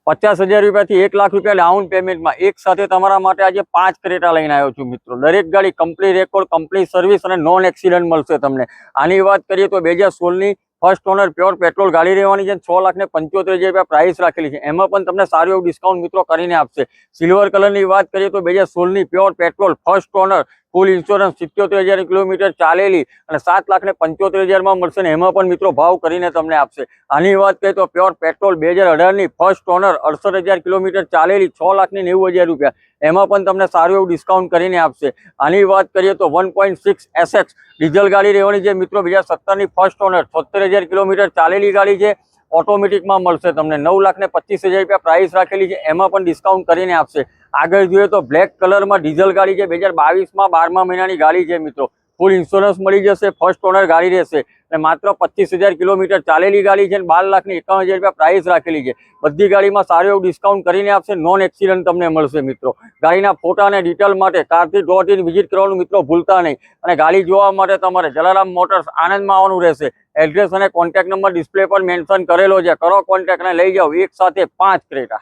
50,000 રૂપિયાથી 1,00,000 રૂપિયા ડાઉન પેમેન્ટમાં એક સાથે તમારા માટે આજે 5 ક્રેટા લઈને આવ્યો છું મિત્રો। દરેક ગાડી કંપની રેકોર્ડ, કંપની સર્વિસ અને નોન એક્સિડન્ટ મળશે તમને। આની વાત કરીએ તો 2016ની ફર્સ્ટ ઓનર પ્યોર પેટ્રોલ ગાડી રહેવાની છે। 6,75,000 રૂપિયા પ્રાઇસ રાખેલી છે। એમાં પણ તમને સારું એવું ડિસ્કાઉન્ટ મિત્રો કરીને આપશે। સિલ્વર કલરની વાત કરીએ તો 2016ની pure petrol first owner, full insurance, 77,000 kilometre ચાલેલી અને 7,75,000 મળશે ને એમાં પણ મિત્રો ભાવ કરીને તમને આપશે। આની વાત કરીએ તો પ્યોર પેટ્રોલ 2018ની ફર્સ્ટ ઓનર, 68,000 કિલોમીટર ચાલેલી, 6,90,000 રૂપિયા, એમાં પણ તમને સારું એવું ડિસ્કાઉન્ટ કરીને આપશે। આની વાત કરીએ તો 1.6 SX ડીઝલ ગાડી રહેવાની છે મિત્રો। 2017ની ફર્સ્ટ ઓનર, 76,000 કિલોમીટર ચાલેલી ગાડી છે। ઓટોમેટિકમાં મળશે તમને। 9,25,000 રૂપિયા પ્રાઇસ રાખેલી છે, એમાં પણ ડિસ્કાઉન્ટ કરીને આપશે। આગળ જોઈએ તો બ્લેક કલરમાં ડીઝલ ગાડી છે। 2022માં 12મા મહિનાની ગાડી છે મિત્રો। ફૂલ ઇન્સ્યોરન્સ મળી જશે, ફર્સ્ટ ઓનર ગાડી રહેશે અને માત્ર 25,000 કિલોમીટર ચાલેલી ગાડી છે। 12,51,000 રૂપિયા પ્રાઇસ રાખેલી છે। બધી ગાડીમાં સારું એવું ડિસ્કાઉન્ટ કરીને આપશે। નોન એક્સિડન્ટ તમને મળશે મિત્રો। ગાડીના ફોટા અને ડિટેલ માટે Karthi.in વિઝિટ કરવાનું મિત્રો ભૂલતા નહીં। અને ગાડી જોવા માટે તમારે જલારામ મોટર્સ આણંદમાં આવવાનું રહેશે। એડ્રેસ અને કોન્ટેક્ટ નંબર ડિસ્પ્લે પર મેન્શન કરેલો છે। કરો કોન્ટેક્ટ અને લઈ જાઓ એક સાથે 5 ક્રેટા।